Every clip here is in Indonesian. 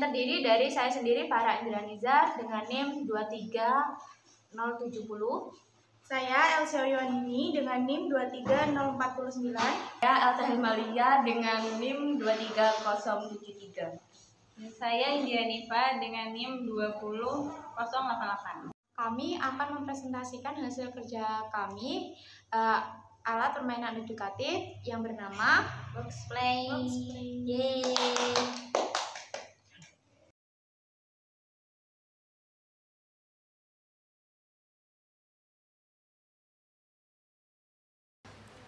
terdiri dari saya sendiri Farah Indranizar dengan NIM 23070. Saya Elsa Yohanini dengan NIM 23049. Saya Elsa Hilmalia dengan NIM 23073. Saya India Nifa dengan NIM 20088. Kami akan mempresentasikan hasil kerja kami, alat permainan edukatif yang bernama Boxplay. Yeay.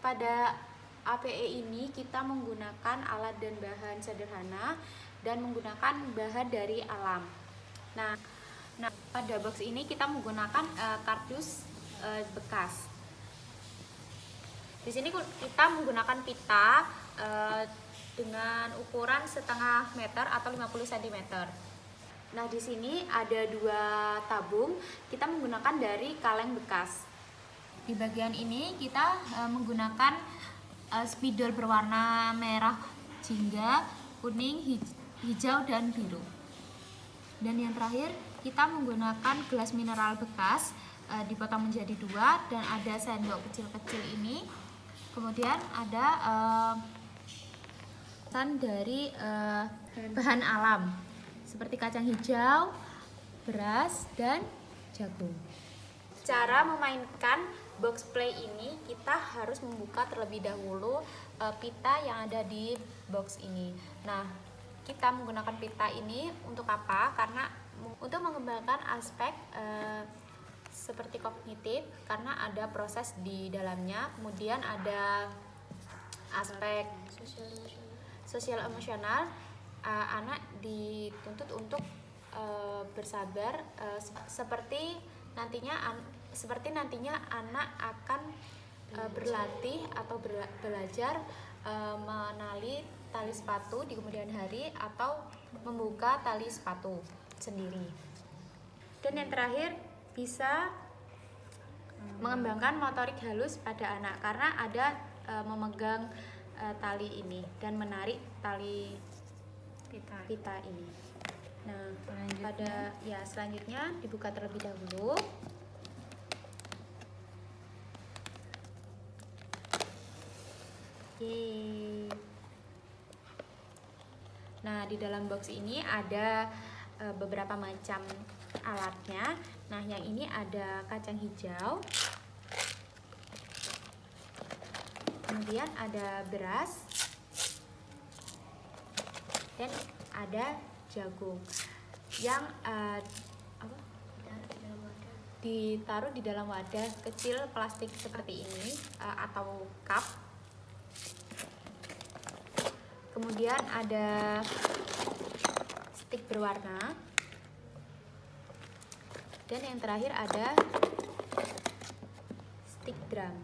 Pada APE ini kita menggunakan alat dan bahan sederhana dan menggunakan bahan dari alam. Nah, pada box ini kita menggunakan kardus bekas. Di sini kita menggunakan pita dengan ukuran setengah meter atau 50 cm. Nah, di sini ada 2 tabung, kita menggunakan dari kaleng bekas. Di bagian ini kita menggunakan spidol berwarna merah jingga, kuning, hijau, dan biru. Dan yang terakhir kita menggunakan gelas mineral bekas, dipotong menjadi 2 dan ada sendok kecil-kecil ini. Kemudian ada dari bahan alam seperti kacang hijau, beras, dan jagung. Cara memainkan box play ini kita harus membuka terlebih dahulu pita yang ada di box ini. Nah, kita menggunakan pita ini untuk apa? Karena untuk mengembangkan aspek seperti kognitif, karena ada proses di dalamnya. Kemudian ada aspek sosial emosional. Anak dituntut untuk bersabar seperti nantinya anak akan berlatih atau belajar menali tali sepatu di kemudian hari atau membuka tali sepatu sendiri. Dan yang terakhir bisa mengembangkan motorik halus pada anak karena ada memegang tali ini dan menarik tali pita ini. Nah, selanjutnya dibuka terlebih dahulu. Yeay. Nah, di dalam box ini ada beberapa macam alatnya. Nah, yang ini ada kacang hijau, kemudian ada beras, dan ada jagung yang ditaruh di dalam wadah kecil plastik seperti ini atau cup. Kemudian ada stick berwarna, dan yang terakhir ada stick drum.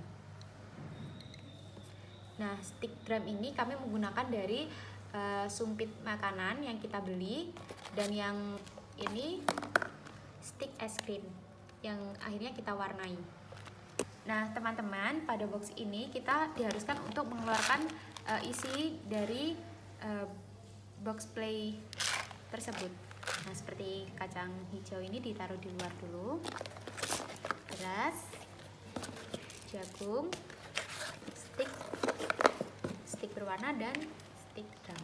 Nah, stick drum ini kami menggunakan dari sumpit makanan yang kita beli, dan yang ini stick es krim yang akhirnya kita warnai. Nah, teman-teman, pada box ini kita diharuskan untuk mengeluarkan isi dari box play tersebut. Nah, seperti kacang hijau ini ditaruh di luar dulu, beras, jagung, stick berwarna, dan stick drum.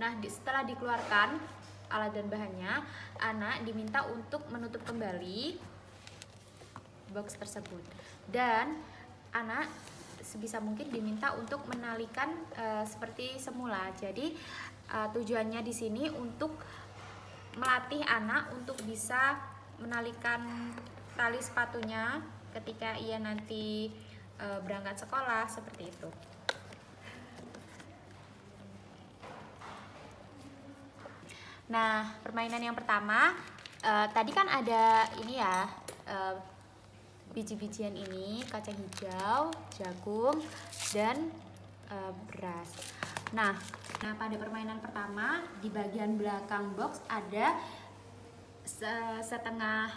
Nah, setelah dikeluarkan alat dan bahannya, anak diminta untuk menutup kembali box tersebut, dan anak sebisa mungkin diminta untuk menalikan seperti semula. Jadi tujuannya di sini untuk melatih anak untuk bisa menalikan tali sepatunya ketika ia nanti berangkat sekolah, seperti itu. Nah, permainan yang pertama tadi kan ada ini ya, biji-bijian ini, kacang hijau, jagung, dan beras. Nah, pada permainan pertama di bagian belakang box ada setengah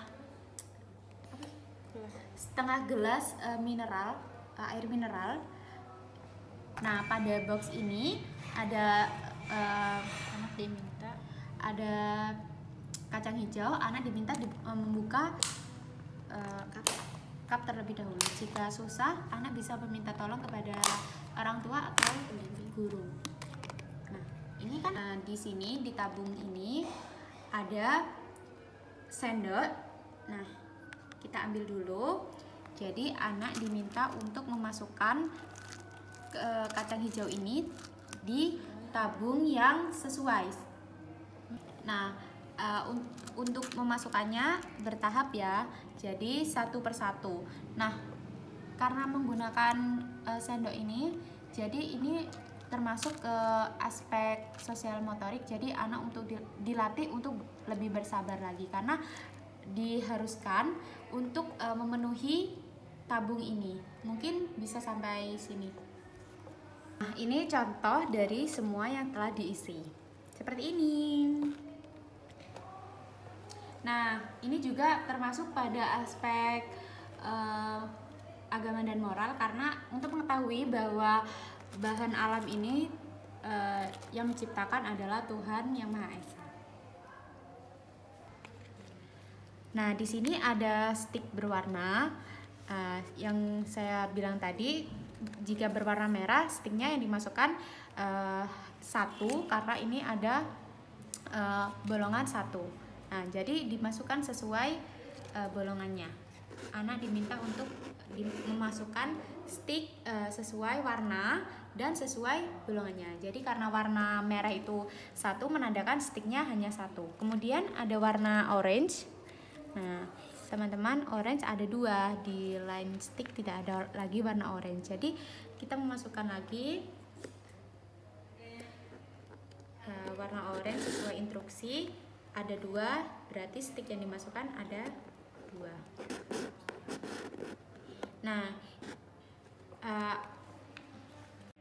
gelas air mineral. Nah, pada box ini ada ada kacang hijau, anak diminta membuka cup terlebih dahulu. Jika susah, anak bisa meminta tolong kepada orang tua atau guru. Nah, ini kan di sini di tabung ini ada sendok. Nah, kita ambil dulu. Jadi anak diminta untuk memasukkan kacang hijau ini di tabung yang sesuai. Nah, untuk memasukkannya bertahap ya. Jadi satu persatu. Nah, karena menggunakan sendok ini, jadi ini termasuk ke aspek sosial motorik. Jadi anak untuk dilatih untuk lebih bersabar lagi karena diharuskan untuk memenuhi tabung ini. Mungkin bisa sampai sini. Nah, ini contoh dari semua yang telah diisi. Seperti ini. Nah, ini juga termasuk pada aspek agama dan moral karena untuk mengetahui bahwa bahan alam ini yang menciptakan adalah Tuhan Yang Maha Esa. Nah, di sini ada stick berwarna. Yang saya bilang tadi, jika berwarna merah, sticknya yang dimasukkan 1 karena ini ada bolongan 1. Nah, jadi dimasukkan sesuai bolongannya. Anak diminta untuk memasukkan stick sesuai warna dan sesuai bolongannya. Jadi karena warna merah itu 1 menandakan sticknya hanya 1. Kemudian ada warna orange. Nah, teman-teman, orange ada 2, di line stick tidak ada lagi warna orange. Jadi kita memasukkan lagi warna orange sesuai instruksi, ada 2, berarti stick yang dimasukkan ada 2.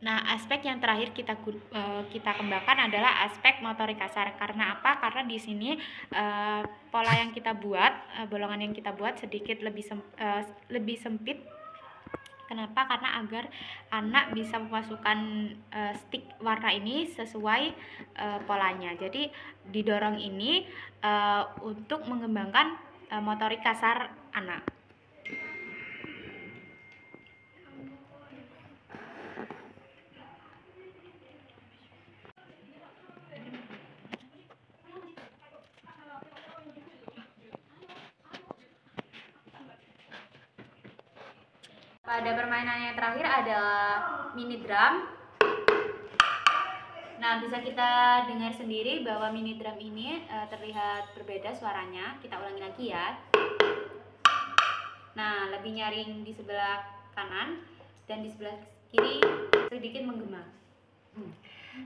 Nah, aspek yang terakhir kita kembangkan adalah aspek motorik kasar. Karena apa? Karena di sini pola yang kita buat, bolongan yang kita buat sedikit lebih sempit. Kenapa? Karena agar anak bisa memasukkan stick warna ini sesuai polanya. Jadi didorong ini untuk mengembangkan motorik kasar anak. Pada permainan yang terakhir adalah mini drum. Nah, bisa kita dengar sendiri bahwa mini drum ini terlihat berbeda suaranya. Kita ulangi lagi ya. Nah, lebih nyaring di sebelah kanan dan di sebelah kiri sedikit menggema.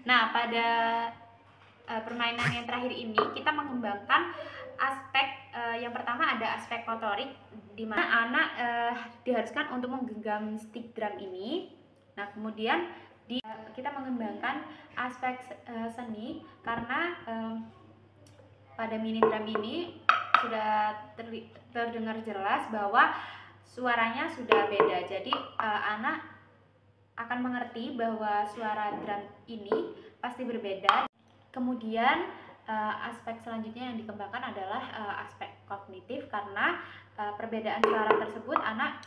Nah, pada permainan yang terakhir ini kita mengembangkan aspek yang pertama ada aspek motorik, di mana anak diharuskan untuk menggenggam stick drum ini. Nah, kemudian kita mengembangkan aspek seni karena pada mini drum ini sudah terdengar jelas bahwa suaranya sudah beda. Jadi anak akan mengerti bahwa suara drum ini pasti berbeda. Kemudian aspek selanjutnya yang dikembangkan adalah aspek kognitif karena perbedaan suara tersebut anak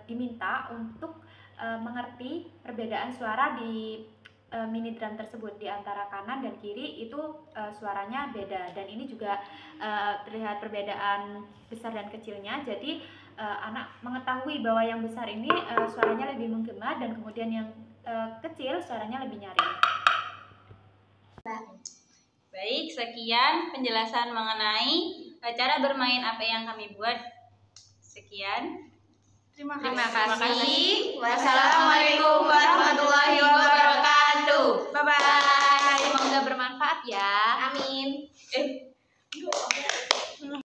diminta untuk mengerti perbedaan suara di mini drum tersebut. Di antara kanan dan kiri itu suaranya beda, dan ini juga terlihat perbedaan besar dan kecilnya. Jadi anak mengetahui bahwa yang besar ini suaranya lebih menggema dan kemudian yang kecil suaranya lebih nyaring. Baik, sekian penjelasan mengenai cara bermain AP yang kami buat. Sekian. Terima Terima kasih. Wassalamualaikum warahmatullahi wabarakatuh. Bye-bye. Semoga bermanfaat ya. Amin.